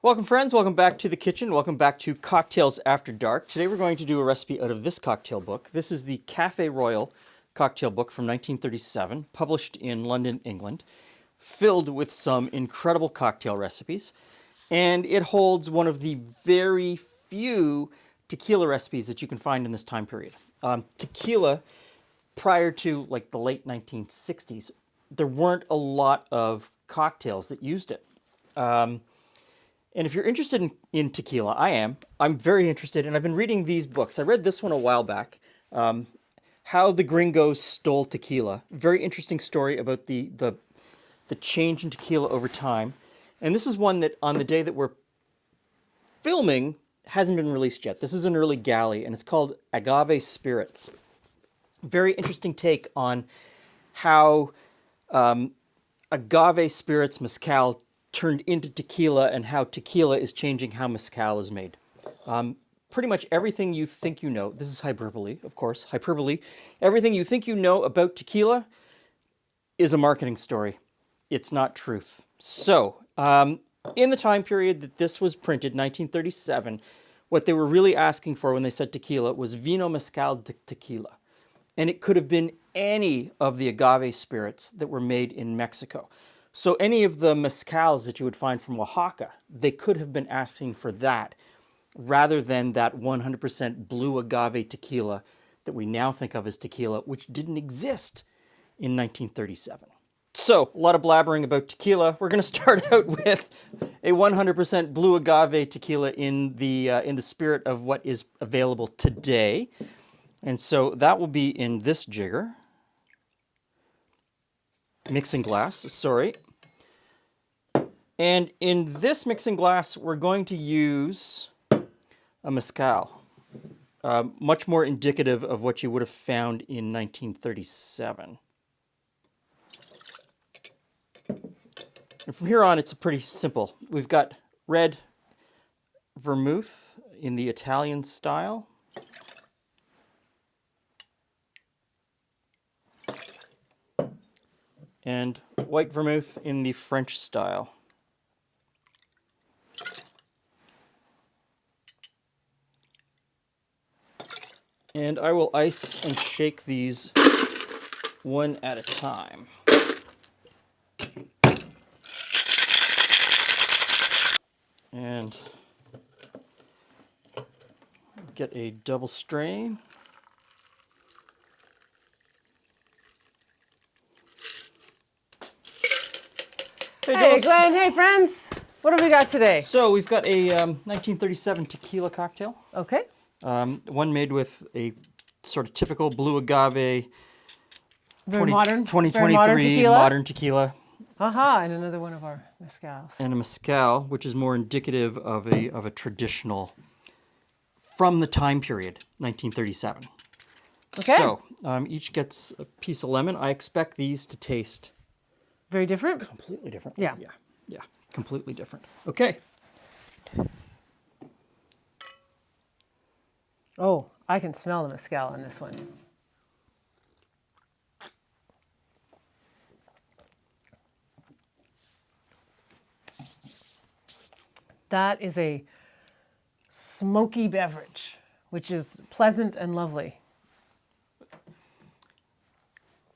Welcome friends, welcome back to the kitchen, welcome back to Cocktails After Dark. Today we're going to do a recipe out of this cocktail book. This is the Cafe Royal cocktail book from 1937, published in London, England, filled with some incredible cocktail recipes. And it holds one of the very few tequila recipes that you can find in this time period. Tequila, prior to like the late 1960s, there weren't a lot of cocktails that used it. And if you're interested in tequila, I am. I'm very interested, and I've been reading these books. I read this one a while back, How the Gringos Stole Tequila. Very interesting story about the change in tequila over time. And this is one that, on the day that we're filming, hasn't been released yet. This is an early galley, and it's called Agave Spirits. Very interesting take on how agave spirits, mezcal, turned into tequila and how tequila is changing how mezcal is made. Pretty much everything you think you know, this is hyperbole, of course, hyperbole. Everything you think you know about tequila is a marketing story. It's not truth. So, in the time period that this was printed, 1937, what they were really asking for when they said tequila was vino mezcal de tequila. And it could have been any of the agave spirits that were made in Mexico. So any of the mezcals that you would find from Oaxaca, they could have been asking for that rather than that 100% blue agave tequila that we now think of as tequila, which didn't exist in 1937. So a lot of blabbering about tequila. We're going to start out with a 100% blue agave tequila in the spirit of what is available today. And so that will be in this jigger. Mixing glass, sorry. And in this mixing glass, we're going to use a mezcal, much more indicative of what you would have found in 1937. And from here on, it's pretty simple. We've got red vermouth in the Italian style. And white vermouth in the French style. And I will ice and shake these one at a time. And get a double strain. Hey Glenn, hey friends. What have we got today? So we've got a 1937 tequila cocktail. Okay. One made with a sort of typical blue agave, Very modern. 2023 modern tequila. Aha, and another one of our mezcals. And a mezcal, which is more indicative of a traditional, from the time period, 1937. Okay. So each gets a piece of lemon. I expect these to taste very different? Completely different. Yeah. Yeah, completely different. Okay. Oh, I can smell the mezcal on this one. That is a smoky beverage, which is pleasant and lovely.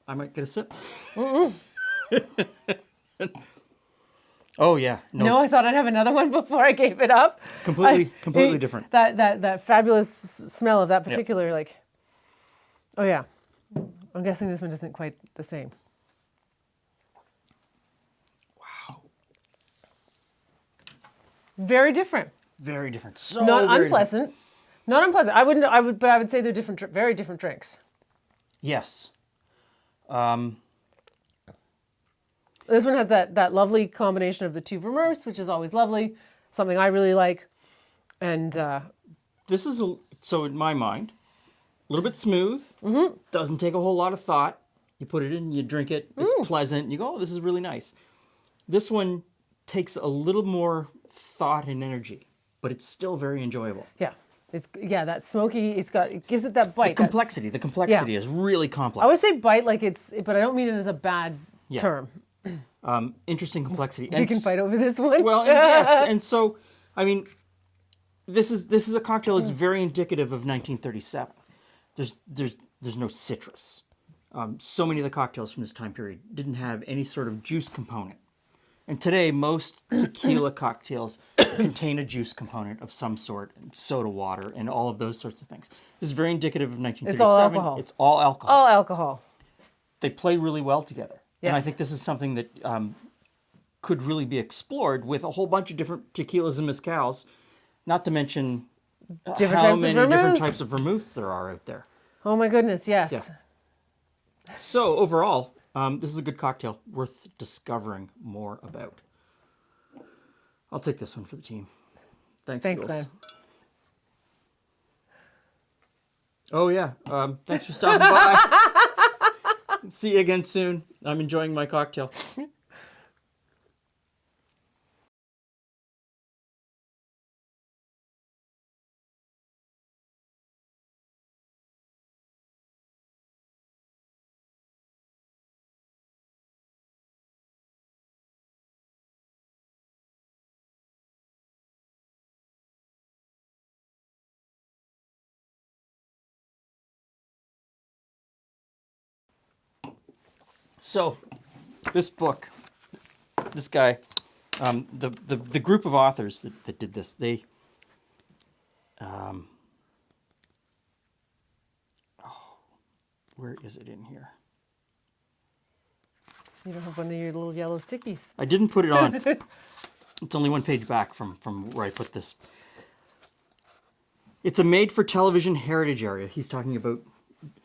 I might get a sip. Oh yeah, no, I thought I'd have another one before I gave it up. Completely different. That fabulous smell of that particular like. Oh yeah, I'm guessing this one isn't quite the same. Wow. Very different. Very different. So not very unpleasant. Different. Not unpleasant. I would say they're different. Very different drinks. Yes. This one has that lovely combination of the two vermouths, which is always lovely. Something I really like. And this is, so in my mind, a little bit smooth. Mm-hmm. Doesn't take a whole lot of thought. You put it in, you drink it. It's pleasant. You go, oh, this is really nice. This one takes a little more thought and energy, but it's still very enjoyable. Yeah. That smoky, it gives it that bite. The complexity is really complex. I would say bite like but I don't mean it as a bad term. Interesting complexity. We can fight over this one. Well, yes, and so I mean, this is a cocktail that's very indicative of 1937. There's no citrus. So many of the cocktails from this time period didn't have any sort of juice component. And today, most tequila cocktails contain a juice component of some sort, and soda water, and all of those sorts of things. This is very indicative of 1937. It's all alcohol. It's all alcohol. All alcohol. They play really well together. And I Yes. think this is something that could really be explored with a whole bunch of different tequilas and mezcals, not to mention Different how types of many different vermouths. types of vermouths there are out there. Oh my goodness, yes. Yeah. So overall, this is a good cocktail worth discovering more about. I'll take this one for the team. Thanks, Thanks, Jules. Glenn. Oh yeah, thanks for stopping by. See you again soon. I'm enjoying my cocktail. So, this book, this guy, the group of authors that did this, they, where is it in here? You don't have one of your little yellow stickies. I didn't put it on. It's only one page back from where I put this. It's a made-for-television heritage area. He's talking about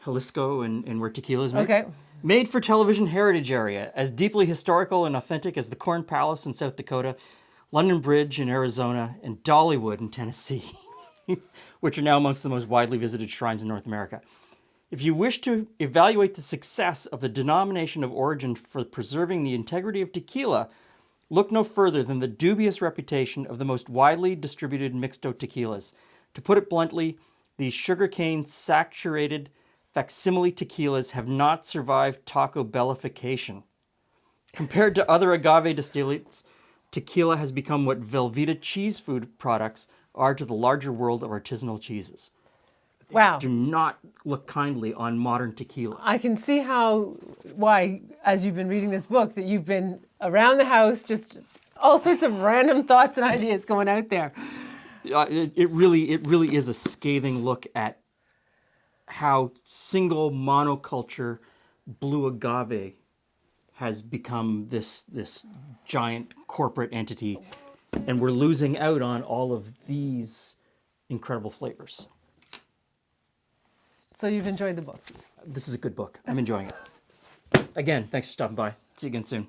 Jalisco and where tequila is made. Okay. Made-for-television heritage area, as deeply historical and authentic as the Corn Palace in South Dakota, London Bridge in Arizona, and Dollywood in Tennessee, which are now amongst the most widely visited shrines in North America. If you wish to evaluate the success of the denomination of origin for preserving the integrity of tequila, look no further than the dubious reputation of the most widely distributed mixto tequilas. To put it bluntly, these sugarcane saturated facsimile tequilas have not survived Taco Bellification. Compared to other agave distillates, tequila has become what Velveeta cheese food products are to the larger world of artisanal cheeses. Wow. Do not look kindly on modern tequila. I can see why, as you've been reading this book, that you've been around the house, just all sorts of random thoughts and ideas going out there. It really is a scathing look at how single monoculture blue agave has become this giant corporate entity, and we're losing out on all of these incredible flavors. So you've enjoyed the book. This is a good book. I'm enjoying it. Again, thanks for stopping by. See you again soon.